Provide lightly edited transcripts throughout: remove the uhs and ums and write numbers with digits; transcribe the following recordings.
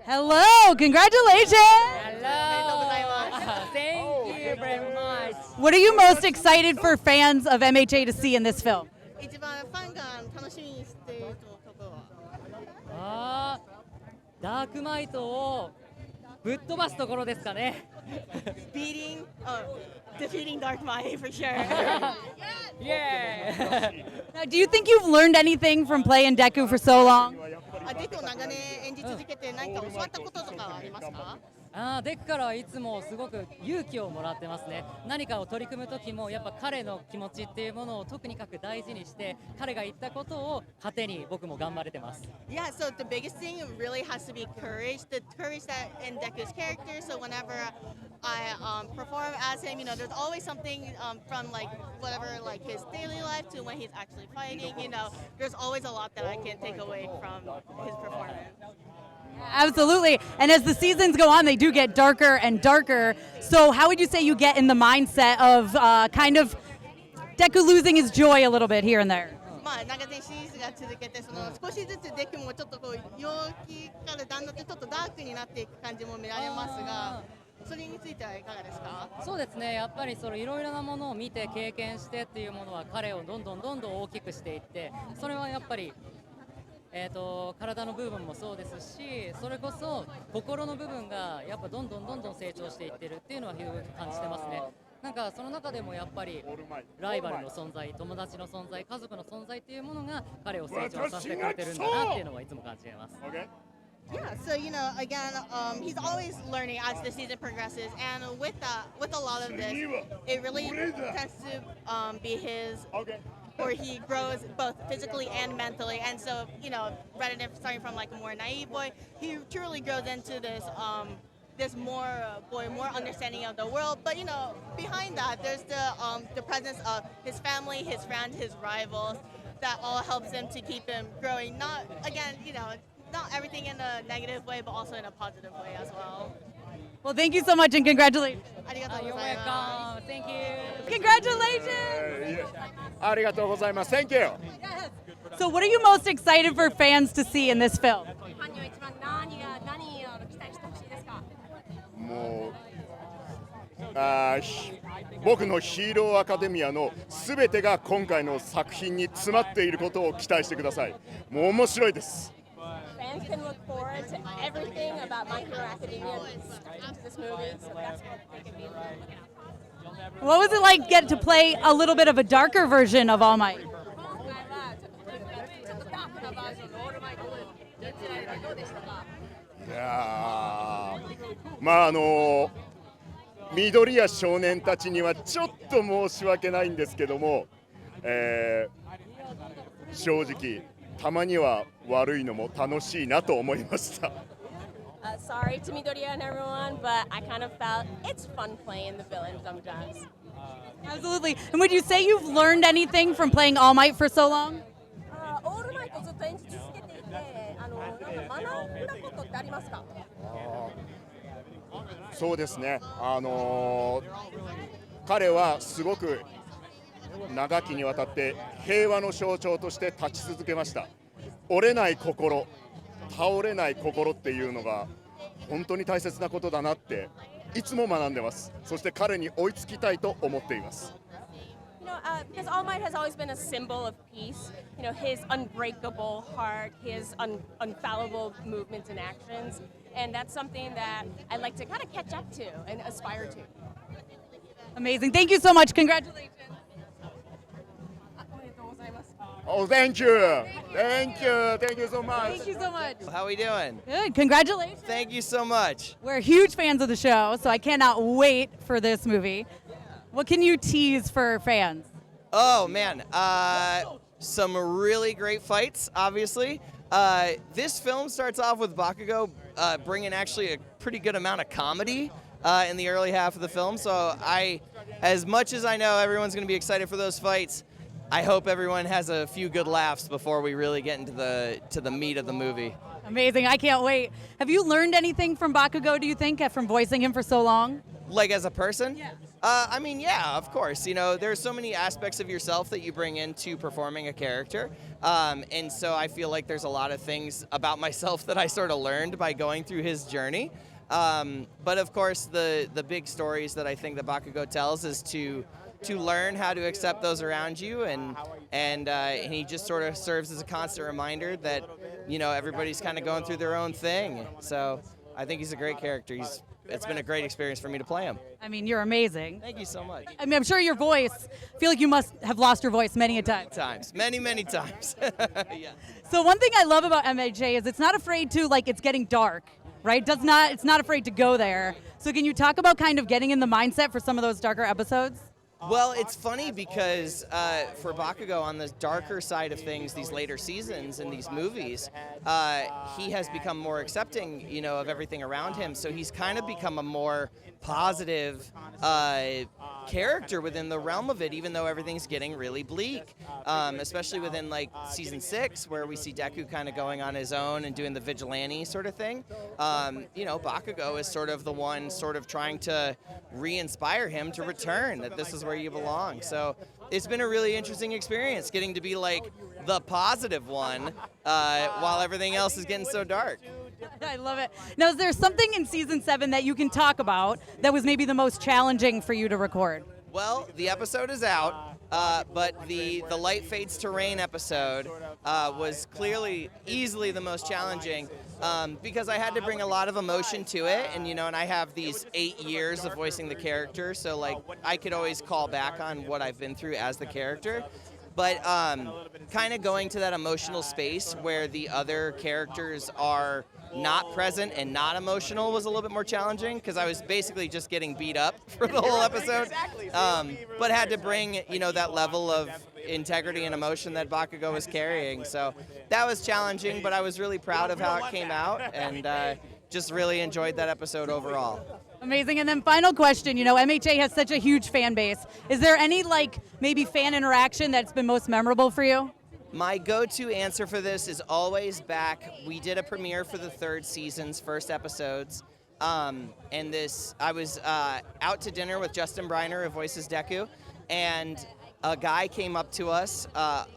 Hello, congratulations! Hello. Thank you very much. What are you most excited for fans of MHA to see in this film? 一番ファンが楽しみにしていることはあー、ダークマイトをぶっ飛ばすところですかね。defeating Dark Might for sure. Yeah. Now, do you think you've learned anything from playing Deku for so long? デクを長年演じ続けて何か教わったこととかはありますか？デクからはいつもすごく勇気をもらってますね。何かを取り組む時もやっぱ彼の気持ちっていうものを特にかく大事にして彼が言ったことを糧に僕も頑張れてます。Yeah, so the biggest thing really has to be courage. The courage that in Deku's character. So whenever I perform as him, there's always something from like whatever like his daily life to when he's actually fighting. There's always a lot that I can take away from his performance. Absolutely. And as the seasons go on, they do get darker and darker. So how would you say you get in the mindset of kind of Deku losing his joy a little bit here and there? 長年シリーズが続けて少しずつデクもちょっと陽気からだんだんとちょっとダークになっていく感じも見られますが、それについてはいかがですか？そうですね。やっぱりいろいろなものを見て経験してっていうものは彼をどんどん大きくしていって、それはやっぱり体の部分もそうですし、それこそ心の部分がやっぱどんどん成長していってるっていうのは非常に感じてますね。なんかその中でもやっぱりライバルの存在、友達の存在、家族の存在っていうものが彼を成長させてくれてるんだなっていうのはいつも感じています。Yeah, so again, he's always learning as the season progresses, and with a lot of this, it really tends to be his, or he grows both physically and mentally. And so, rather than starting from like a more naive boy, he truly grows into this more understanding of the world. But behind that, there's the presence of his family, his friends, his rivals, that all helps him to keep him growing. Not everything in a negative way, but also in a positive way as well. Well, thank you so much and congratulations. You're welcome. Thank you. Congratulations. ありがとうございます。Thank you. So what are you most excited for fans to see in this film? もう僕のヒーローアカデミアのすべてが今回の作品に詰まっていることを期待してください。もう面白いです。Fans can look forward to everything about My Hero Academia into this movie, so that's what they can be looking out for. What was it like get to play a little bit of a darker version of All Might? いや緑谷少年たちにはちょっと申し訳ないんですけども、正直たまには悪いのも楽しいなと思いました。Sorry to Midoriya and everyone, but I kind of felt it's fun playing the villain sometimes. Absolutely. And would you say you've learned anything from playing All Might for so long? All Might をずっと演じ続けていて、なんか学んだことってありますか？そうですね。彼はすごく長きにわたって平和の象徴として立ち続けました。折れない心、倒れない心っていうのが本当に大切なことだなっていつも学んでます。そして彼に追いつきたいと思っています。Because All Might has always been a symbol of peace. His unbreakable heart, his unfallible movements and actions, and that's something that I'd like to kind of catch up to and aspire to. Amazing. Thank you so much. Congratulations. Oh, thank you. Thank you. Thank you so much. Thank you so much. How are we doing? Good. Congratulations. Thank you so much. We're huge fans of the show, so I cannot wait for this movie. What can you tease for fans? Oh, man. Some really great fights, obviously. This film starts off with Bakugo bringing actually a pretty good amount of comedy in the early half of the film. So as much as I know everyone's going to be excited for those fights, I hope everyone has a few good laughs before we really get into the meat of the movie. Amazing. I can't wait. Have you learned anything from Bakugo, do you think, from voicing him for so long? Like as a person? Yeah. I mean, yeah, of course. You know, there's so many aspects of yourself that you bring into performing a character. And so I feel like there's a lot of things about myself that I sort of learned by going through his journey. But of course, the big stories that I think that Bakugo tells is to learn how to accept those around you, and he just sort of serves as a constant reminder that, you know, everybody's kind of going through their own thing. So I think he's a great character. It's been a great experience for me to play him. I mean, you're amazing. Thank you so much. I mean, I'm sure your voice, I feel like you must have lost your voice many a time. Many times. Yeah. So one thing I love about MHA is it's not afraid to, like, it's getting dark, right? It's not afraid to go there. So can you talk about kind of getting in the mindset for some of those darker episodes? Well, it's funny because for Bakugo, on the darker side of things, these later seasons in these movies, he has become more accepting, you know, of everything around him. So he's kind of become a more positive character within the realm of it, even though everything's getting really bleak. Especially within like season 6, where we see Deku kind of going on his own and doing the vigilante sort of thing. You know, Bakugo is sort of the one sort of trying to re-inspire him to return, that this is where you belong. So it's been a really interesting experience getting to be like the positive one while everything else is getting so dark. I love it. Now, is there something in season 7 that you can talk about that was maybe the most challenging for you to record? Well, the episode is out, but the Light Fades to Rain episode was easily the most challenging, because I had to bring a lot of emotion to it, and and I have these 8 years of voicing the character, so like I could always call back on what I've been through as the character. But kind of going to that emotional space where the other characters are not present and not emotional was a little bit more challenging, because I was basically just getting beat up for the whole episode. But had to bring, that level of integrity and emotion that Bakugo was carrying. So that was challenging, but I was really proud of how it came out, and just really enjoyed that episode overall. Amazing. And then final question, MHA has such a huge fan base. Is there any maybe fan interaction that's been most memorable for you? My go-to answer for this is always back. We did a premiere for the 3rd season's first episodes. I was out to dinner with Justin Briner, who voices Deku, and a guy came up to us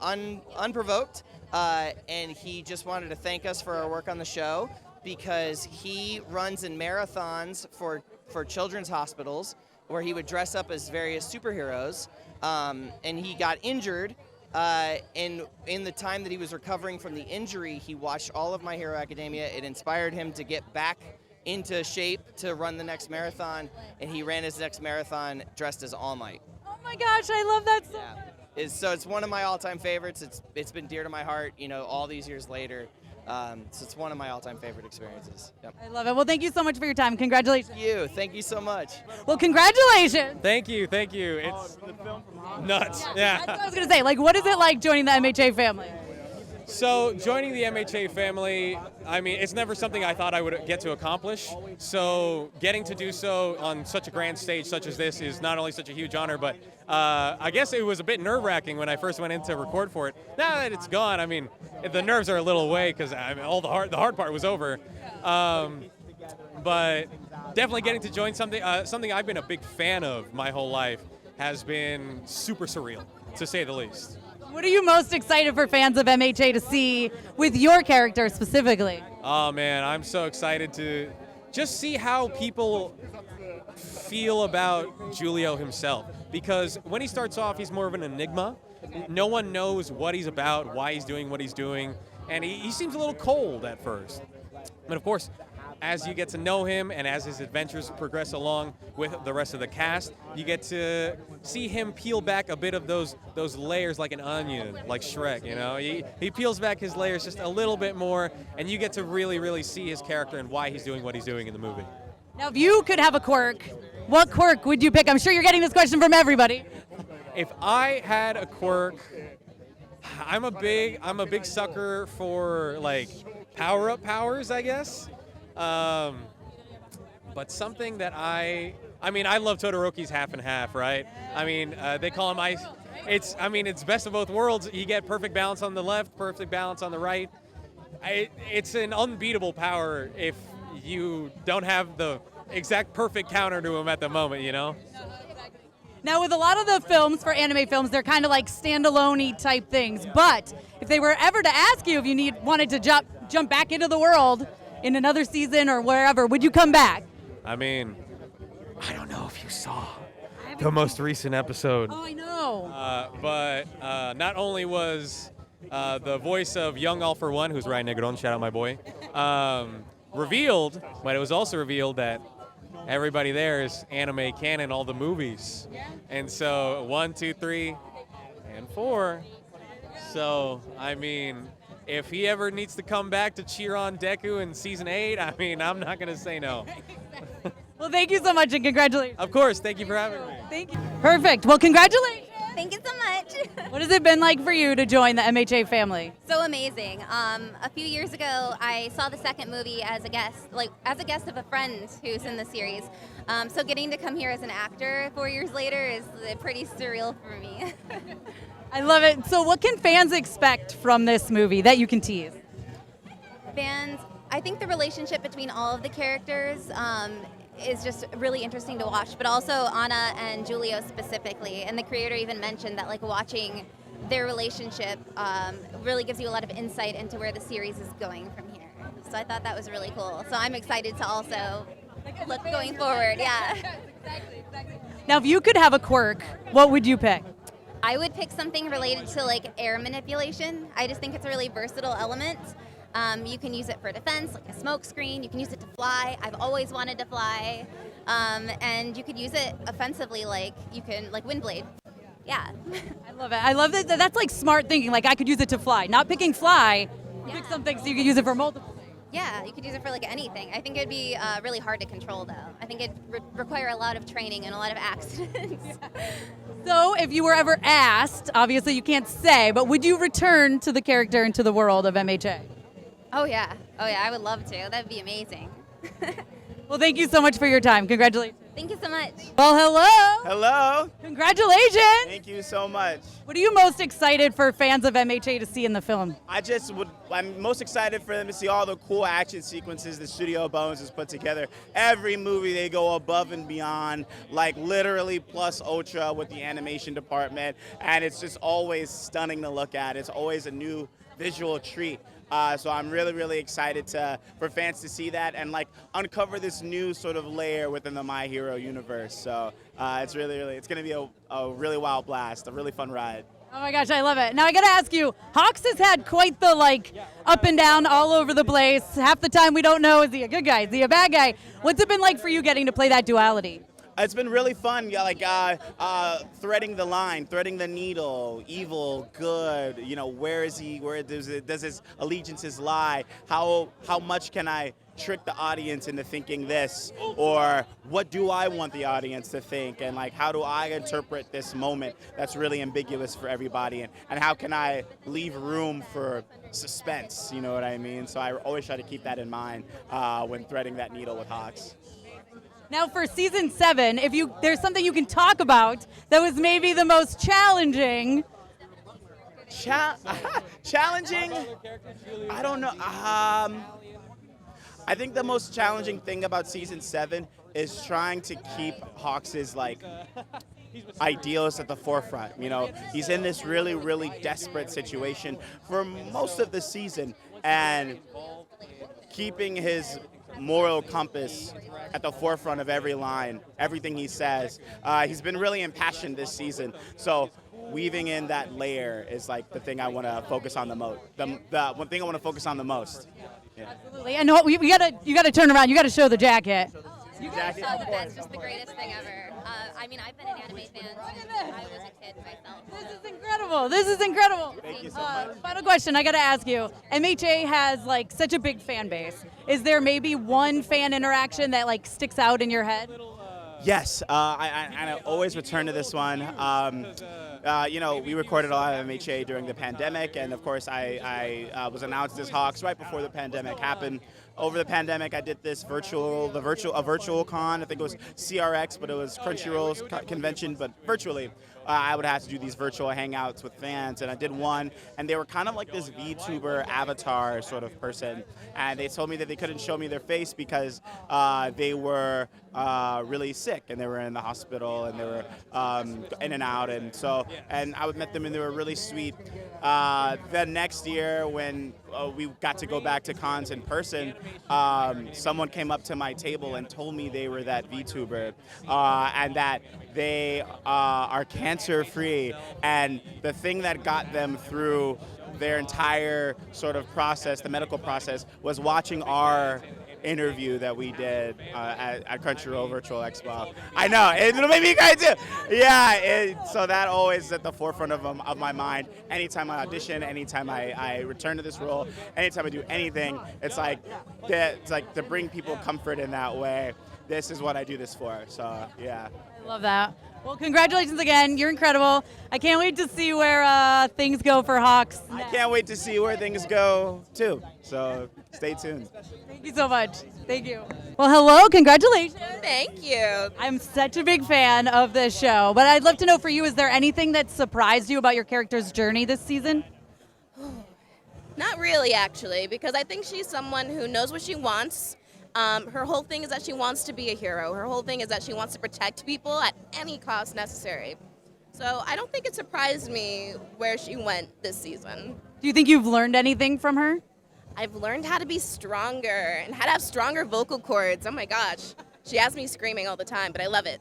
unprovoked, and he just wanted to thank us for our work on the show, because he runs in marathons for children's hospitals where he would dress up as various superheroes, and he got injured, and in the time that he was recovering from the injury, he watched all of My Hero Academia. It inspired him to get back into shape to run the next marathon, and he ran his next marathon dressed as All Might. Oh my gosh, I love that so much. Yeah. So it's one of my all-time favorites. It's been dear to my heart, all these years later. So it's one of my all-time favorite experiences. Yep. I love it. Well, thank you so much for your time. Congratulations. Thank you so much. Well, congratulations. Thank you. It's nuts. Yeah. That's what I was going to say. What is it like joining the MHA family? So joining the MHA family, I mean, it's never something I thought I would get to accomplish. So getting to do so on such a grand stage such as this is not only such a huge honor, but I guess it was a bit nerve-wracking when I first went in to record for it. Now that it's gone, I mean, the nerves are a little away, because all the hard part was over. But definitely getting to join something I've been a big fan of my whole life has been super surreal, to say the least. What are you most excited for fans of MHA to see with your character specifically? Oh man, I'm so excited to just see how people feel about Giulio himself. Because when he starts off, he's more of an enigma. No one knows what he's about, why he's doing what he's doing, and he seems a little cold at first. But of course, as you get to know him and as his adventures progress along with the rest of the cast, you get to see him peel back a bit of those layers like an onion, like Shrek, He peels back his layers just a little bit more, and you get to really, really see his character and why he's doing what he's doing in the movie. Now, if you could have a quirk, what quirk would you pick? I'm sure you're getting this question from everybody. If I had a quirk, I'm a big sucker for power-up powers, I guess. But something that I love Todoroki's half and half, right? I mean, they call him ice. It's best of both worlds. You get perfect balance on the left, perfect balance on the right. It's an unbeatable power if you don't have the exact perfect counter to him at the moment, Now, with a lot of the films for anime films, they're kind of like standalone-y type things. But if they were ever to ask you if you wanted to jump back into the world in another season or wherever, would you come back? I mean, I don't know if you saw the most recent episode. Oh, I know. But not only was the voice of young All For One, who's Ryan Negron, shout out my boy, revealed, but it was also revealed that everybody there is anime canon, all the movies. And so 1, 2, 3, and 4. So, I mean, if he ever needs to come back to cheer on Deku in season 8, I mean, I'm not going to say no. Well, thank you so much and congratulations. Of course, thank you for having me. Thank you. Perfect. Well, congratulations. Thank you so much. What has it been like for you to join the MHA family? So amazing. A few years ago, I saw the second movie as a guest, of a friend who's in the series. So getting to come here as an actor 4 years later is pretty surreal for me. I love it. So what can fans expect from this movie that you can tease? Fans, I think the relationship between all of the characters is just really interesting to watch, but also Anna and Giulio specifically. And the creator even mentioned that like watching their relationship really gives you a lot of insight into where the series is going from here. So I thought that was really cool. So I'm excited to also look going forward. Yeah. Exactly. Now, if you could have a quirk, what would you pick? I would pick something related to like air manipulation. I just think it's a really versatile element. You can use it for defense, like a smoke screen. You can use it to fly. I've always wanted to fly. And you could use it offensively, like you can, like Windblade. Yeah. I love it. I love that. That's like smart thinking. Like I could use it to fly. Not picking fly. Yeah. Pick something so you could use it for multiple things. Yeah, you could use it for like anything. I think it'd be really hard to control though. I think it'd require a lot of training and a lot of accidents. So if you were ever asked, obviously you can't say, but would you return to the character into the world of MHA? Oh yeah, I would love to. That'd be amazing. Well, thank you so much for your time. Congratulations. Thank you so much. Well, hello. Hello. Congratulations. Thank you so much. What are you most excited for fans of MHA to see in the film? I'm most excited for them to see all the cool action sequences that Studio Bones has put together. Every movie they go above and beyond, like literally plus ultra with the animation department, and it's just always stunning to look at. It's always a new visual treat. So I'm really, really excited for fans to see that and like uncover this new sort of layer within the My Hero universe. So it's it's going to be a really wild blast, a really fun ride. Oh my gosh, I love it. Now I got to ask you, Hawks has had quite the up and down all over the place. Half the time we don't know, is he a good guy, is he a bad guy? What's it been like for you getting to play that duality? It's been really fun, threading the line, threading the needle, evil, good. You know, where is he? Where does his allegiances lie? How much can I trick the audience into thinking this, or what do I want the audience to think, and like how do I interpret this moment that's really ambiguous for everybody, and how can I leave room for suspense? You know what I mean? So I always try to keep that in mind when threading that needle with Hawks. Now for season 7, if there's something you can talk about that was maybe the most challenging. Challenging? I don't know. I think the most challenging thing about season 7 is trying to keep Hawks' ideals at the forefront. You know, he's in this really, really desperate situation for most of the season, and keeping his moral compass at the forefront of every line, everything he says. He's been really impassioned this season, so weaving in that layer is like the thing I want to focus on the most. The one thing I want to focus on the most. Yeah. Absolutely, and you gotta turn around. You gotta show the jacket. You guys saw that. That's just the greatest thing ever. I mean, I've been an anime fan since I was a kid myself. This is incredible. This is incredible. Thank you so much. Final question. I got to ask you. MHA has such a big fan base. Is there maybe one fan interaction that sticks out in your head? Yes, I always return to this one. We recorded a lot of MHA during the pandemic, and of course I was announced as Hawks right before the pandemic happened. Over the pandemic, I did this virtual con. I think it was CRX, but it was Crunchyroll's convention, but virtually. I would have to do these virtual hangouts with fans, and I did one, and they were kind of like this VTuber avatar sort of person, and they told me that they couldn't show me their face because they were really sick, and they were in the hospital, and they were in and out, and I met them, and they were really sweet. The next year, when we got to go back to cons in person, someone came up to my table and told me they were that VTuber, and that they are cancer-free, and the thing that got them through their entire sort of process, the medical process, was watching our interview that we did at Crunchyroll Virtual Expo. I know, it'll make me cry too. Yeah, so that always is at the forefront of my mind. Anytime I audition, anytime I return to this role, anytime I do anything, it's like to bring people comfort in that way. This is what I do this for. So yeah. I love that. Well, congratulations again. You're incredible. I can't wait to see where things go for Hawks. I can't wait to see where things go too. So stay tuned. Thank you so much. Thank you. Well, hello. Congratulations. Thank you. I'm such a big fan of this show, but I'd love to know for you, is there anything that surprised you about your character's journey this season? Not really, actually, because I think she's someone who knows what she wants. Her whole thing is that she wants to be a hero. Her whole thing is that she wants to protect people at any cost necessary. So I don't think it surprised me where she went this season. Do you think you've learned anything from her? I've learned how to be stronger and how to have stronger vocal cords. Oh my gosh. She has me screaming all the time, but I love it.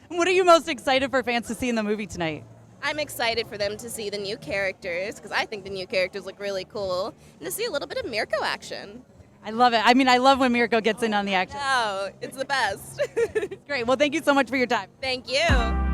What are you most excited for fans to see in the movie tonight? I'm excited for them to see the new characters, because I think the new characters look really cool, and to see a little bit of Mirko action. I love it. I mean, I love when Mirko gets in on the action. Oh, it's the best. Great. Well, thank you so much for your time. Thank you.